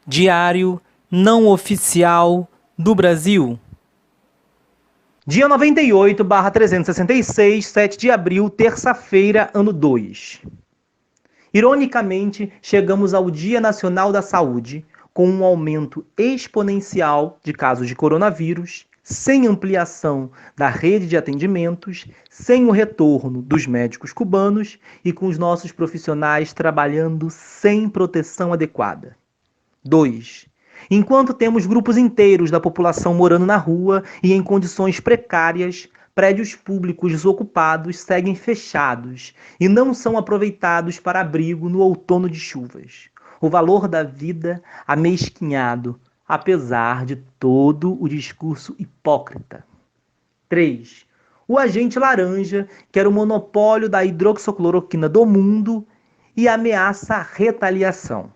Diário não oficial do Brasil. Dia 98/366, 7 de abril, terça-feira, ano 2. Ironicamente, chegamos ao Dia Nacional da Saúde, com um aumento exponencial de casos de coronavírus, sem ampliação da rede de atendimentos, sem o retorno dos médicos cubanos e com os nossos profissionais trabalhando sem proteção adequada. 2. Enquanto temos grupos inteiros da população morando na rua e em condições precárias, prédios públicos desocupados seguem fechados e não são aproveitados para abrigo no outono de chuvas. O valor da vida amesquinhado, apesar de todo o discurso hipócrita. 3. O agente laranja quer o monopólio da hidroxicloroquina do mundo e ameaça a retaliação.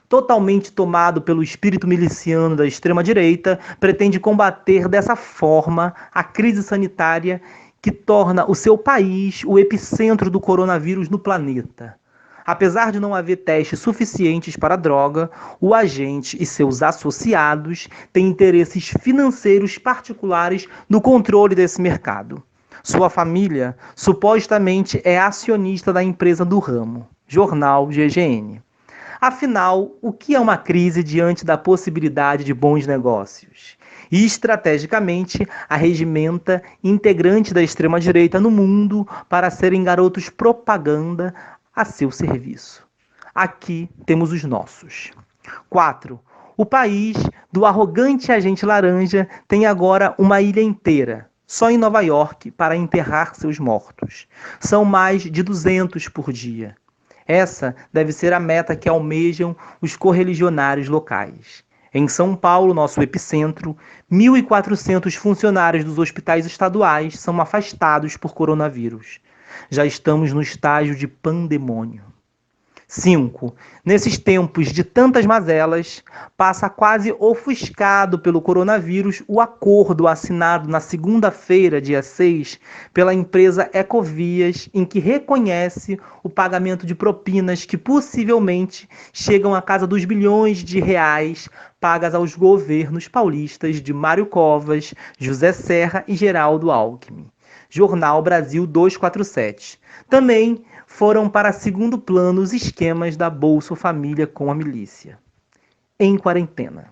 Totalmente tomado pelo espírito miliciano da extrema-direita, pretende combater dessa forma a crise sanitária que torna o seu país o epicentro do coronavírus no planeta. Apesar de não haver testes suficientes para a droga, o agente e seus associados têm interesses financeiros particulares no controle desse mercado. Sua família supostamente é acionista da empresa do ramo. Jornal GGN. Afinal, o que é uma crise diante da possibilidade de bons negócios? E, estrategicamente, arregimenta integrantes da extrema-direita no mundo para serem garotos propaganda a seu serviço. Aqui temos os nossos. 4. O país do arrogante agente laranja tem agora uma ilha inteira, só em Nova York, para enterrar seus mortos. São mais de 200 por dia. Essa deve ser a meta que almejam os correligionários locais. Em São Paulo, nosso epicentro, 1.400 funcionários dos hospitais estaduais são afastados por coronavírus. Já estamos no estágio de pandemônio. 5. Nesses tempos de tantas mazelas, passa quase ofuscado pelo coronavírus o acordo assinado na segunda-feira, dia 6, pela empresa Ecovias, em que reconhece o pagamento de propinas que possivelmente chegam à casa dos bilhões de reais pagas aos governos paulistas de Mário Covas, José Serra e Geraldo Alckmin. Jornal Brasil 247. Também foram para segundo plano os esquemas da Bolsa Família com a milícia. Em quarentena.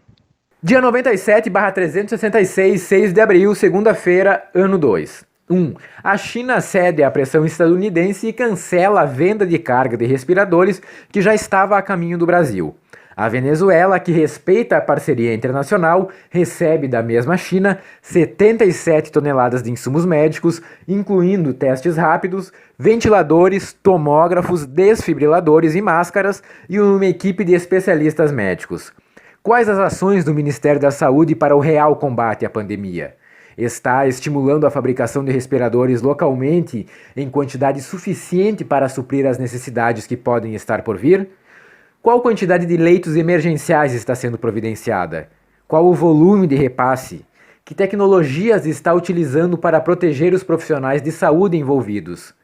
Dia 97/366, 6 de abril, segunda-feira, ano 2. 1. A China cede à pressão estadunidense e cancela a venda de carga de respiradores que já estava a caminho do Brasil. A Venezuela, que respeita a parceria internacional, recebe da mesma China 77 toneladas de insumos médicos, incluindo testes rápidos, ventiladores, tomógrafos, desfibriladores e máscaras, e uma equipe de especialistas médicos. Quais as ações do Ministério da Saúde para o real combate à pandemia? Está estimulando a fabricação de respiradores localmente em quantidade suficiente para suprir as necessidades que podem estar por vir? Qual quantidade de leitos emergenciais está sendo providenciada? Qual o volume de repasse? Que tecnologias está utilizando para proteger os profissionais de saúde envolvidos?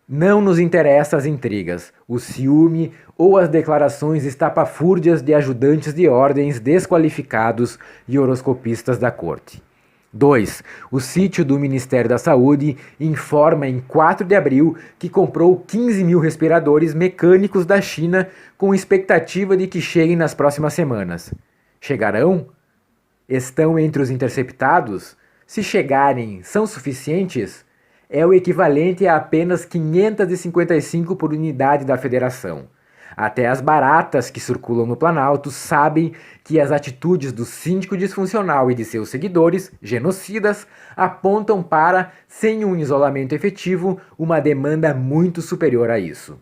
Não nos interessam as intrigas, o ciúme ou as declarações estapafúrdias de ajudantes de ordens desqualificados e horoscopistas da corte. 2. O sítio do Ministério da Saúde informa em 4 de abril que comprou 15 mil respiradores mecânicos da China com expectativa de que cheguem nas próximas semanas. Chegarão? Estão entre os interceptados? Se chegarem, são suficientes? É o equivalente a apenas 555 por unidade da federação. Até as baratas que circulam no Planalto sabem que as atitudes do síndico disfuncional e de seus seguidores, genocidas, apontam para, sem um isolamento efetivo, uma demanda muito superior a isso.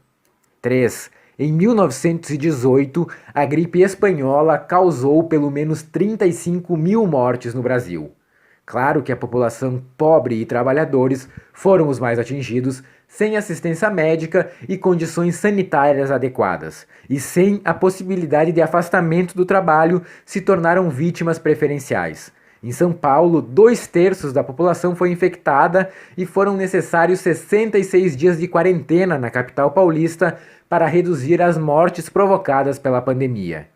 3. Em 1918, a gripe espanhola causou pelo menos 35 mil mortes no Brasil. Claro que a população pobre e trabalhadores foram os mais atingidos, sem assistência médica e condições sanitárias adequadas, e sem a possibilidade de afastamento do trabalho, se tornaram vítimas preferenciais. Em São Paulo, 2/3 da população foi infectada e foram necessários 66 dias de quarentena na capital paulista para reduzir as mortes provocadas pela pandemia.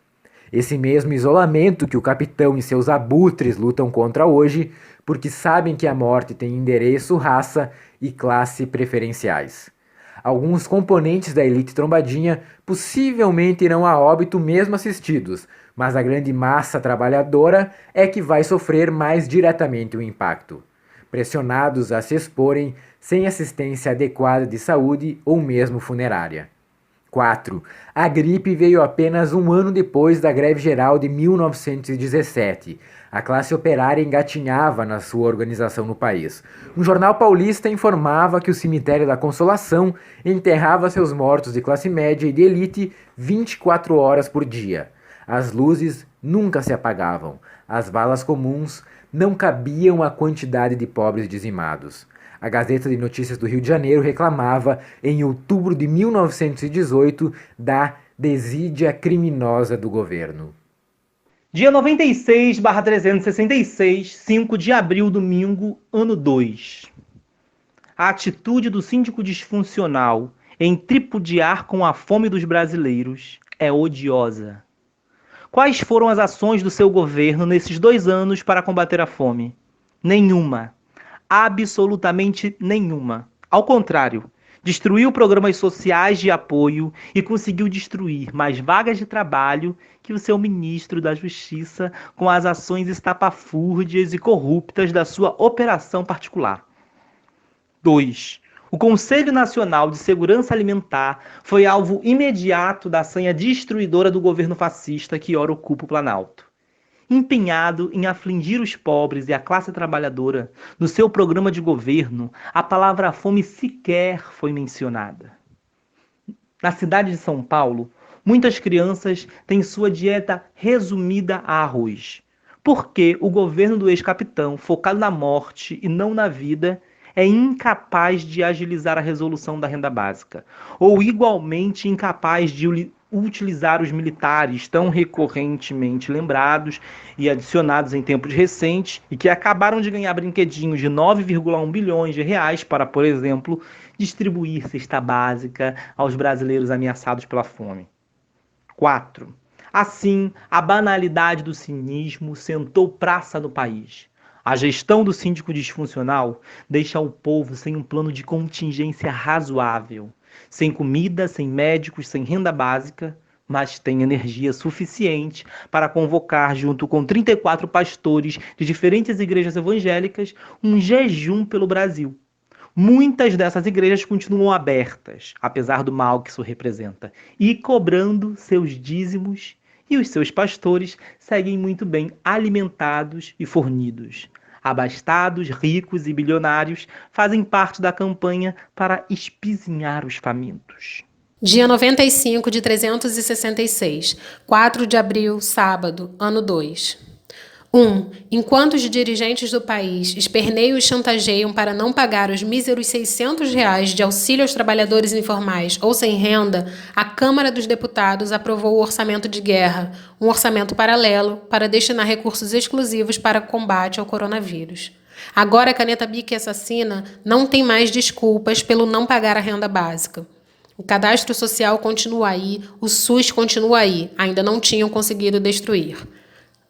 Esse mesmo isolamento que o capitão e seus abutres lutam contra hoje, porque sabem que a morte tem endereço, raça e classe preferenciais. Alguns componentes da elite trombadinha possivelmente irão a óbito mesmo assistidos, mas a grande massa trabalhadora é que vai sofrer mais diretamente o impacto, pressionados a se exporem sem assistência adequada de saúde ou mesmo funerária. 4. A gripe veio apenas um ano depois da greve geral de 1917. A classe operária engatinhava na sua organização no país. Um jornal paulista informava que o cemitério da Consolação enterrava seus mortos de classe média e de elite 24 horas por dia. As luzes nunca se apagavam. As balas comuns não cabiam à quantidade de pobres dizimados. A Gazeta de Notícias do Rio de Janeiro reclamava, em outubro de 1918, da desídia criminosa do governo. Dia 96/366, 5 de abril, domingo, ano 2. A atitude do síndico disfuncional em tripudiar com a fome dos brasileiros é odiosa. Quais foram as ações do seu governo nesses 2 anos para combater a fome? Nenhuma. Absolutamente nenhuma. Ao contrário, destruiu programas sociais de apoio e conseguiu destruir mais vagas de trabalho que o seu ministro da Justiça com as ações estapafúrdias e corruptas da sua operação particular. 2. O Conselho Nacional de Segurança Alimentar foi alvo imediato da sanha destruidora do governo fascista que ora ocupa o Planalto. Empenhado em afligir os pobres e a classe trabalhadora, no seu programa de governo, a palavra fome sequer foi mencionada. Na cidade de São Paulo, muitas crianças têm sua dieta resumida a arroz, porque o governo do ex-capitão, focado na morte e não na vida, é incapaz de agilizar a resolução da renda básica, ou igualmente incapaz de utilizar os militares tão recorrentemente lembrados e adicionados em tempos recentes e que acabaram de ganhar brinquedinhos de 9,1 bilhões de reais para, por exemplo, distribuir cesta básica aos brasileiros ameaçados pela fome. 4. Assim, a banalidade do cinismo sentou praça no país. A gestão do síndico disfuncional deixa o povo sem um plano de contingência razoável, sem comida, sem médicos, sem renda básica, mas tem energia suficiente para convocar, junto com 34 pastores de diferentes igrejas evangélicas, um jejum pelo Brasil. Muitas dessas igrejas continuam abertas, apesar do mal que isso representa, e cobrando seus dízimos, e os seus pastores seguem muito bem alimentados e fornidos. Abastados, ricos e bilionários fazem parte da campanha para espizinhar os famintos. Dia 95 de 366, 4 de abril, sábado, ano 2. 1. Enquanto os dirigentes do país esperneiam e chantageiam para não pagar os míseros R$600 de auxílio aos trabalhadores informais ou sem renda, a Câmara dos Deputados aprovou o orçamento de guerra, um orçamento paralelo para destinar recursos exclusivos para combate ao coronavírus. Agora a caneta Bic assassina não tem mais desculpas pelo não pagar a renda básica. O cadastro social continua aí, o SUS continua aí, ainda não tinham conseguido destruir.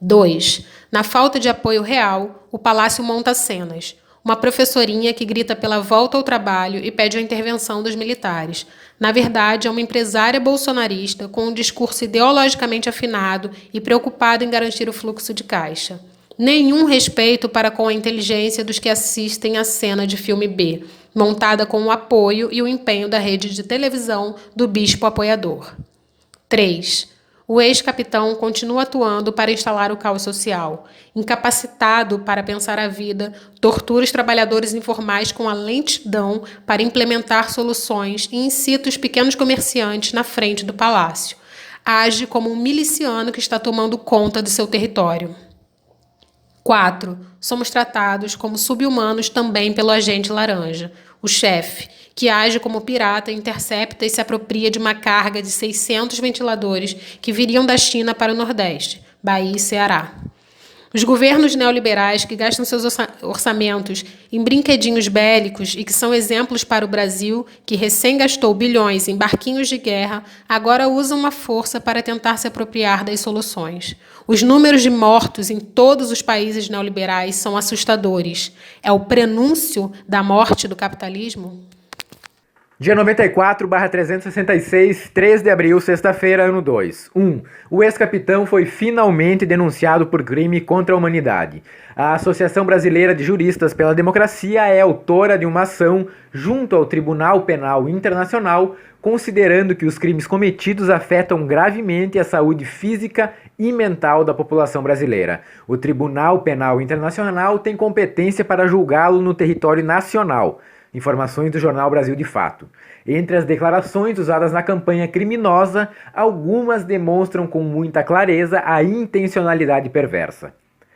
2. Na falta de apoio real, o Palácio monta cenas. Uma professorinha que grita pela volta ao trabalho e pede a intervenção dos militares. Na verdade, é uma empresária bolsonarista com um discurso ideologicamente afinado e preocupada em garantir o fluxo de caixa. Nenhum respeito para com a inteligência dos que assistem a cena de filme B, montada com o apoio e o empenho da rede de televisão do bispo apoiador. 3. O ex-capitão continua atuando para instalar o caos social. Incapacitado para pensar a vida, tortura os trabalhadores informais com a lentidão para implementar soluções e incita os pequenos comerciantes na frente do palácio. Age como um miliciano que está tomando conta do seu território. 4. Somos tratados como sub-humanos também pelo agente laranja, o chefe, que age como pirata, intercepta e se apropria de uma carga de 600 ventiladores que viriam da China para o Nordeste, Bahia e Ceará. Os governos neoliberais que gastam seus orçamentos em brinquedinhos bélicos e que são exemplos para o Brasil, que recém gastou bilhões em barquinhos de guerra, agora usam uma força para tentar se apropriar das soluções. Os números de mortos em todos os países neoliberais são assustadores. É o prenúncio da morte do capitalismo? Dia 94/366, 3 de abril, sexta-feira, ano 2. 1. O ex-capitão foi finalmente denunciado por crime contra a humanidade. A Associação Brasileira de Juristas pela Democracia é autora de uma ação junto ao Tribunal Penal Internacional, considerando que os crimes cometidos afetam gravemente a saúde física e mental da população brasileira. O Tribunal Penal Internacional tem competência para julgá-lo no território nacional. Informações do jornal Brasil de Fato. Entre as declarações usadas na campanha criminosa, algumas demonstram com muita clareza a intencionalidade perversa.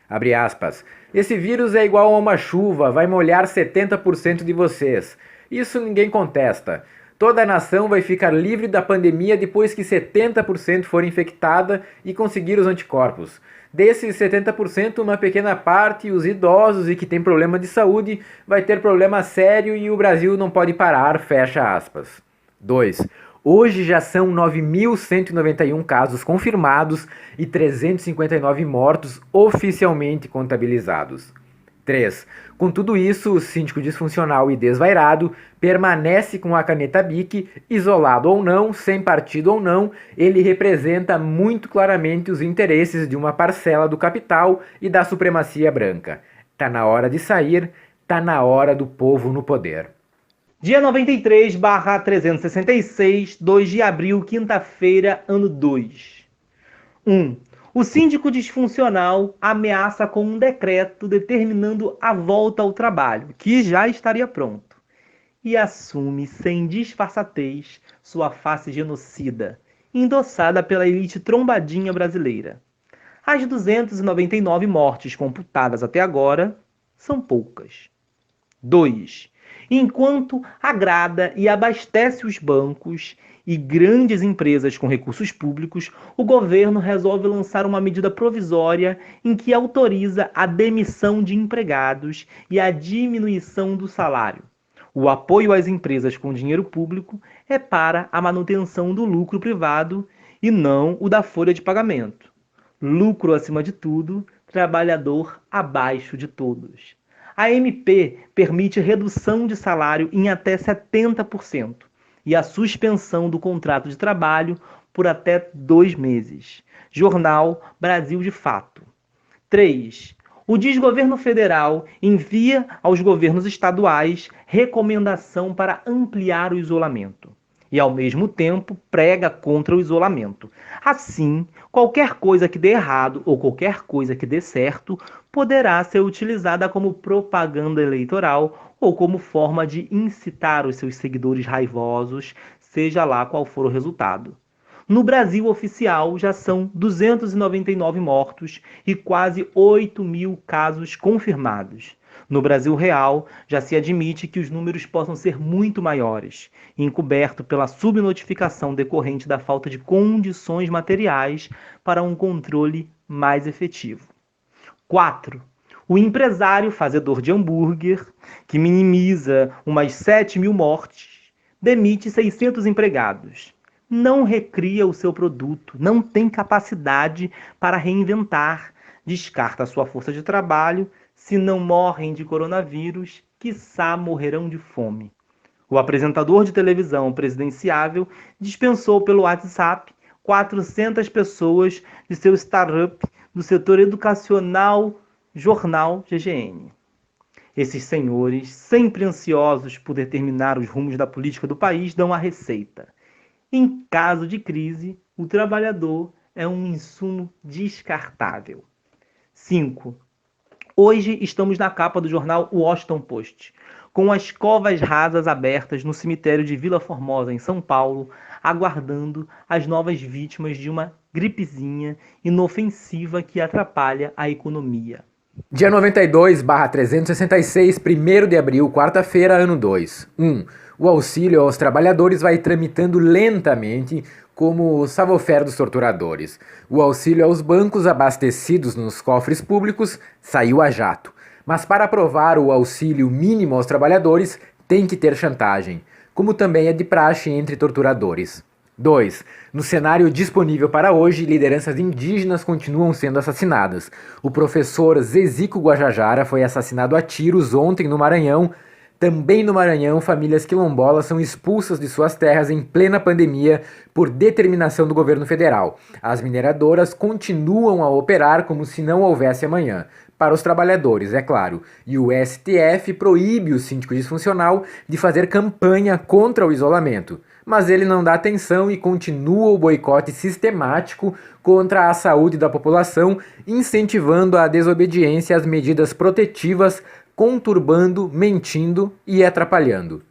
Abre aspas. Esse vírus é igual a uma chuva, vai molhar 70% de vocês. Isso ninguém contesta. Toda a nação vai ficar livre da pandemia depois que 70% for infectada e conseguir os anticorpos. Desses 70%, uma pequena parte, os idosos e que tem problema de saúde, vai ter problema sério e o Brasil não pode parar, fecha aspas. 2. Hoje já são 9.191 casos confirmados e 359 mortos oficialmente contabilizados. 3. Com tudo isso, o síndico disfuncional e desvairado permanece com a caneta Bic, isolado ou não, sem partido ou não, ele representa muito claramente os interesses de uma parcela do capital e da supremacia branca. Tá na hora de sair, tá na hora do povo no poder. Dia 93/366, 2 de abril, quinta-feira, ano 2. 1. O síndico disfuncional ameaça com um decreto determinando a volta ao trabalho, que já estaria pronto, e assume sem disfarçatez sua face genocida, endossada pela elite trombadinha brasileira. As 299 mortes computadas até agora são poucas. 2. Enquanto agrada e abastece os bancos e grandes empresas com recursos públicos, o governo resolve lançar uma medida provisória em que autoriza a demissão de empregados e a diminuição do salário. O apoio às empresas com dinheiro público é para a manutenção do lucro privado e não o da folha de pagamento. Lucro acima de tudo, trabalhador abaixo de todos. A MP permite redução de salário em até 70% e a suspensão do contrato de trabalho por até 2 meses. Jornal Brasil de Fato. 3. O desgoverno federal envia aos governos estaduais recomendação para ampliar o isolamento e, ao mesmo tempo, prega contra o isolamento. Assim, qualquer coisa que dê errado ou qualquer coisa que dê certo poderá ser utilizada como propaganda eleitoral ou como forma de incitar os seus seguidores raivosos, seja lá qual for o resultado. No Brasil oficial, já são 299 mortos e quase 8.000 casos confirmados. No Brasil real, já se admite que os números possam ser muito maiores, encoberto pela subnotificação decorrente da falta de condições materiais para um controle mais efetivo. 4. O empresário fazedor de hambúrguer, que minimiza umas 7.000 mortes, demite 600 empregados. Não recria o seu produto, não tem capacidade para reinventar, descarta a sua força de trabalho. Se não morrem de coronavírus, quiçá morrerão de fome. O apresentador de televisão presidenciável dispensou pelo WhatsApp 400 pessoas de seu startup do setor educacional Jornal GGN. Esses senhores, sempre ansiosos por determinar os rumos da política do país, dão a receita. Em caso de crise, o trabalhador é um insumo descartável. 5. Hoje estamos na capa do jornal Washington Post, com as covas rasas abertas no cemitério de Vila Formosa, em São Paulo, aguardando as novas vítimas de uma gripezinha inofensiva que atrapalha a economia. Dia 92/366, 1º de abril, quarta-feira, ano 2. 1. O auxílio aos trabalhadores vai tramitando lentamente, como o savoir-faire dos torturadores. O auxílio aos bancos abastecidos nos cofres públicos saiu a jato. Mas para aprovar o auxílio mínimo aos trabalhadores, tem que ter chantagem, como também é de praxe entre torturadores. 2. No cenário disponível para hoje, lideranças indígenas continuam sendo assassinadas. O professor Zezico Guajajara foi assassinado a tiros ontem no Maranhão. Também no Maranhão, famílias quilombolas são expulsas de suas terras em plena pandemia por determinação do governo federal. As mineradoras continuam a operar como se não houvesse amanhã. Para os trabalhadores, é claro. E o STF proíbe o síndico disfuncional de fazer campanha contra o isolamento. Mas ele não dá atenção e continua o boicote sistemático contra a saúde da população, incentivando a desobediência às medidas protetivas, conturbando, mentindo e atrapalhando.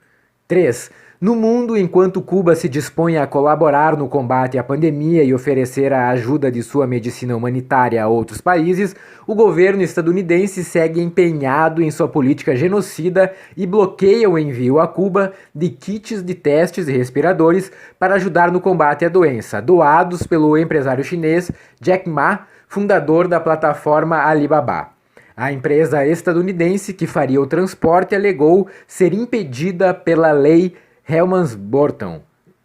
3. No mundo, enquanto Cuba se dispõe a colaborar no combate à pandemia e oferecer a ajuda de sua medicina humanitária a outros países, o governo estadunidense segue empenhado em sua política genocida e bloqueia o envio a Cuba de kits de testes e respiradores para ajudar no combate à doença, doados pelo empresário chinês Jack Ma, fundador da plataforma Alibaba. A empresa estadunidense que faria o transporte alegou ser impedida pela lei Helmans-Burton.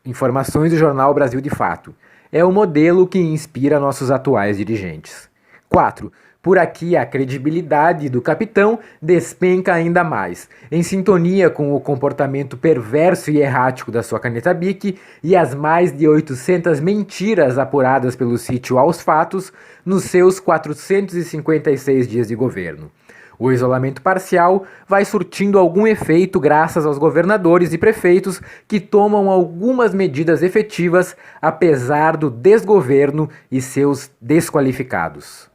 Informações do jornal Brasil de Fato. É o modelo que inspira nossos atuais dirigentes. 4. Por aqui, a credibilidade do capitão despenca ainda mais. Em sintonia com o comportamento perverso e errático da sua caneta Bic e as mais de 800 mentiras apuradas pelo sítio Aos Fatos nos seus 456 dias de governo. O isolamento parcial vai surtindo algum efeito graças aos governadores e prefeitos que tomam algumas medidas efetivas apesar do desgoverno e seus desqualificados.